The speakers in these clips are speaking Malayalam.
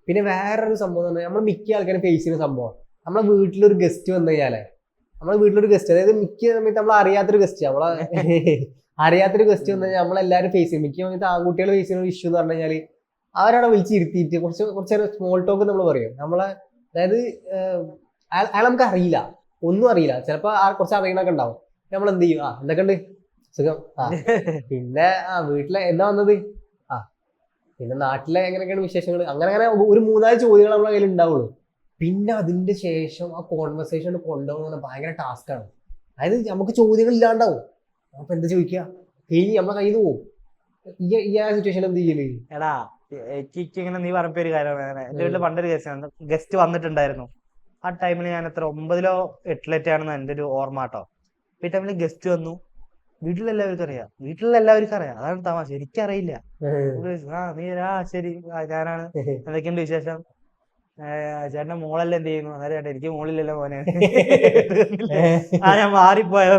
പിന്നെ വേറൊരു സംഭവം എന്ന് പറഞ്ഞാൽ നമ്മൾ മിക്ക ആൾക്കാരും ഫേസ് ചെയ്യുന്ന സംഭവം, നമ്മളെ വീട്ടിലൊരു ഗസ്റ്റ് വന്നു കഴിഞ്ഞാലേ, നമ്മളെ വീട്ടിലൊരു ഗസ്റ്റ്, അതായത് മിക്ക സമയത്ത് നമ്മൾ അറിയാത്തൊരു ഗസ്റ്റ്, നമ്മളെ അറിയാത്തൊരു ഗസ്റ്റ് വന്നു കഴിഞ്ഞാൽ നമ്മളെല്ലാവരും ഫേസ് ചെയ്യും. മിക്ക സമയത്ത് ആൺകുട്ടികൾ ഫേസ് ചെയ്യുന്ന ഒരു ഇഷ്യൂ എന്ന് പറഞ്ഞു കഴിഞ്ഞാൽ അവരവിടെ വിളിച്ചിരുത്തിയിട്ട് കുറച്ച് നേരം സ്മോൾ ടോക്ക് നമ്മൾ പറയും. നമ്മളെ അതായത് അയാൾ നമുക്ക് അറിയില്ല, ഒന്നും അറിയില്ല, ചിലപ്പോൾ കുറച്ച് അറിയണൊക്കെ ഉണ്ടാവും. നമ്മൾ എന്ത് ചെയ്യും? എന്തൊക്കെ ഉണ്ട്, സുഖം, പിന്നെ വീട്ടിലെ എന്നാ വന്നത്, പിന്നെ നാട്ടിലെ എങ്ങനെയൊക്കെയാണ് വിശേഷങ്ങൾ, അങ്ങനെ അങ്ങനെ ഒരു മൂന്നാല് ചോദ്യങ്ങൾ നമ്മളെ കയ്യിൽ ഉണ്ടാവുള്ളൂ. പിന്നെ അതിന്റെ ശേഷം ആ കോൺവെർസേഷൻ കൊണ്ടുപോകുന്ന ഭയങ്കര ടാസ്ക്കാണ്. അതായത് നമുക്ക് ചോദ്യങ്ങൾ ഇല്ലാണ്ടാവും. അപ്പൊ എന്താ ചോദിക്കുക, കഴിഞ്ഞ് നമ്മളെ കയ്യിൽ നിന്ന് പോകും. ഈ ആ സിറ്റുവേഷൻ എന്ത് ചെയ്യല്? എടാ ഇങ്ങനെ നീ പറഞ്ഞ ഒരു കാര്യമാണ്. എന്റെ വീട്ടില് പണ്ടൊരു കേസാണ്, ഗസ്റ്റ് വന്നിട്ടുണ്ടായിരുന്നു. ആ ടൈമിൽ ഞാൻ എത്ര 9-ലോ 8-ലോ ആണെന്ന് എന്റെ ഒരു ഓർമ്മ കേട്ടോ. ഈ ടൈമില് ഗസ്റ്റ് വന്നു. വീട്ടിലെല്ലാവർക്കും അറിയാം, അതാണ് തമാശ. എനിക്കറിയില്ല. ശരി, ഞാനാണ്, എന്തൊക്കെയുണ്ട് വിശേഷം, ചേട്ടന്റെ മോളെല്ലാം എന്ത് ചെയ്യുന്നു? അന്നേരം ചേട്ടൻ, എനിക്ക് മോളില്ലല്ലോ മോനെ. ഞാൻ മാറിപ്പോയോ,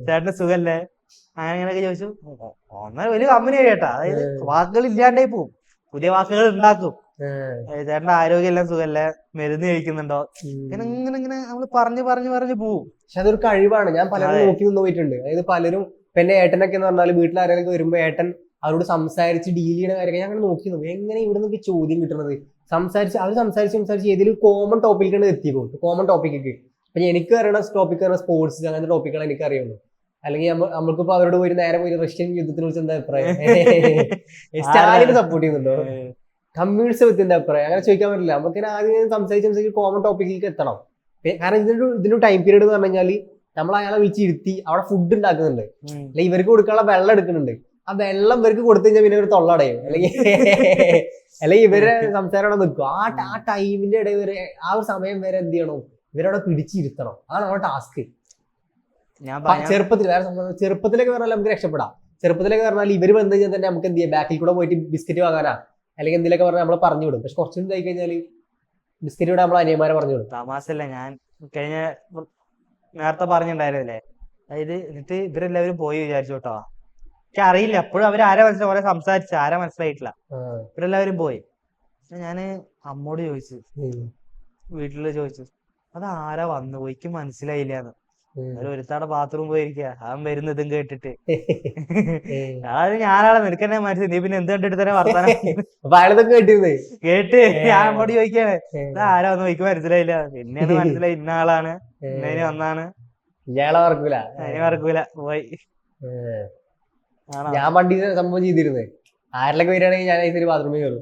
ചേട്ടന് സുഖല്ലേ, അങ്ങനെയൊക്കെ ചോദിച്ചു. ഒന്നര വലിയ കമ്പനി കേട്ടാ. അതായത് വാക്കുകൾ ഇല്ലാണ്ടായി പോവും, പുതിയ വാക്കുകൾ ഉണ്ടാക്കും. ചേട്ടന്റെ ആരോഗ്യം എല്ലാം സുഖല്ലേ, മരുന്ന് കഴിക്കുന്നുണ്ടോ, ഇങ്ങനെ ഇങ്ങനെ ഇങ്ങനെ നമ്മള് പറഞ്ഞു പറഞ്ഞു പറഞ്ഞു പോവും. പക്ഷെ അതൊരു കഴിവാണ്. ഞാൻ പലരും നോക്കി നിന്ന് പോയിട്ടുണ്ട്. അതായത് പലരും, ഇപ്പൊ എന്റെ ഏട്ടനൊക്കെ എന്ന് പറഞ്ഞാൽ വീട്ടിൽ ആരെങ്കിലും വരുമ്പോ ഏട്ടൻ അവരോട് സംസാരിച്ച് ഡീൽ ചെയ്യുന്ന കാര്യങ്ങൾ ഞാൻ അങ്ങനെ നോക്കി നോക്കും. എങ്ങനെ ഇവിടെ നിന്നൊക്കെ ചോദ്യം കിട്ടുന്നത്, അവർ സംസാരിച്ച് ഏതെങ്കിലും കോമൺ ടോപ്പിക്കാണ് എത്തിക്കും. കോമൺ ടോപ്പിക്ക് അപ്പൊ എനിക്ക് അറിയണ ടോപ്പിക് പറഞ്ഞ സ്പോർട്സ്, അങ്ങനത്തെ ടോപ്പിക്കുകൾ എനിക്ക് അറിയുള്ളൂ. അല്ലെങ്കിൽ നമ്മൾക്കിപ്പോ അവരോട് പോയി നേരെ പോയി റഷ്യൻ യുദ്ധത്തിനെ കുറിച്ച് എന്താ അഭിപ്രായം, സ്റ്റാലിനെ സപ്പോർട്ട് ചെയ്യുന്നുണ്ടോ, കമ്മ്യൂണിസത്തിന്റെ അഭിപ്രായം, അങ്ങനെ ചോദിക്കാൻ പറ്റില്ല. നമുക്ക് ആദ്യം സംസാരിച്ച് കോമൺ ടോപ്പിക്കിലേക്ക് എത്തണം. കാരണം ഇതിനൊരു ടൈം പീരീഡ് എന്ന് പറഞ്ഞു കഴിഞ്ഞാൽ നമ്മൾ അയാളെ വിളിച്ചിരുത്തി അവിടെ ഫുഡ് ഉണ്ടാക്കുന്നുണ്ട്, അല്ലെ ഇവർക്ക് കൊടുക്കാനുള്ള വെള്ളം എടുക്കുന്നുണ്ട്. ആ വെള്ളം ഇവർക്ക് കൊടുത്തു കഴിഞ്ഞാൽ പിന്നെ ഒരു തൊള്ളടയും, അല്ലെങ്കിൽ ഇവരെ സംസാരം അവിടെ നിൽക്കും. ആ ടൈമിന്റെ ഇടയിൽ വരെ, ആ ഒരു സമയം വരെ എന്ത് ചെയ്യണം, ഇവരവിടെ പിടിച്ചിരുത്തണം. അതാണ് നമ്മുടെ ടാസ്ക്. ചെറുപ്പത്തിലൊക്കെ പറഞ്ഞാൽ നമുക്ക് രക്ഷപ്പെടാം. ചെറുപ്പത്തിലൊക്കെ പറഞ്ഞാൽ ഇവര് വന്നു കഴിഞ്ഞാൽ തന്നെ നമുക്ക് എന്ത് ചെയ്യാം, ബാക്കിൽ കൂടെ പോയിട്ട് ബിസ്ക്കറ്റ് വാങ്ങാനാ അല്ലെങ്കിൽ എന്തെങ്കിലുമൊക്കെ പറഞ്ഞാൽ നമ്മൾ പറഞ്ഞു വിടും. പക്ഷെ കുറച്ചുകൂടി ഇതായി കഴിഞ്ഞാൽ ബിസ്ക്കറ്റ് ഇവിടെ നമ്മൾ അനിയന്മാരെ പറഞ്ഞു വിടും. തമാശല്ല, ഞാൻ കഴിഞ്ഞ നേരത്തെ പറഞ്ഞിട്ടുണ്ടായിരുന്നില്ലേ, അതായത് എന്നിട്ട് ഇവരെല്ലാവരും പോയി വിചാരിച്ചു കേട്ടോ. എനിക്ക് അറിയില്ല അപ്പോഴും അവരാരെ മനസ്സിലായി, ഓരോ സംസാരിച്ച ആരെ മനസ്സിലായിട്ടില്ല. ഇവരെല്ലാവരും പോയി. ഞാന് അമ്മോട് ചോദിച്ചു, വീട്ടില് ചോദിച്ചു, അത് ആരാ വന്നു പോയിക്ക് മനസ്സിലായില്ലാന്ന്. ഒരുത്താടെ ബാത്റൂം പോയിരിക്കുക, അവൻ വരുന്ന ഇതും കേട്ടിട്ട്. അതായത് ഞാനാളെ നിനക്കെന്നെ മനസ്സിലായി, നീ പിന്നെ എന്ത് കണ്ടിട്ട് തന്നെ വർത്താനം കേട്ട് ഞാൻ അങ്ങോട്ട് ചോദിക്കാണ്, ഇത് ആരാ വന്ന് പോയിക്ക് മനസ്സിലായില്ല. പിന്നെയാണ് മനസ്സിലായി, ഇന്ന ആളാണ്, ഇന്നതിന് വന്നാണ്. അതിന് മറക്കൂല, പോയി. ഞാൻ പണ്ട് സംഭവം ചെയ്തിരുന്നത്. ആരിലൊക്കെ വരികയാണെങ്കിൽ ഞാൻ ബാത്റൂമിൽ കയറും.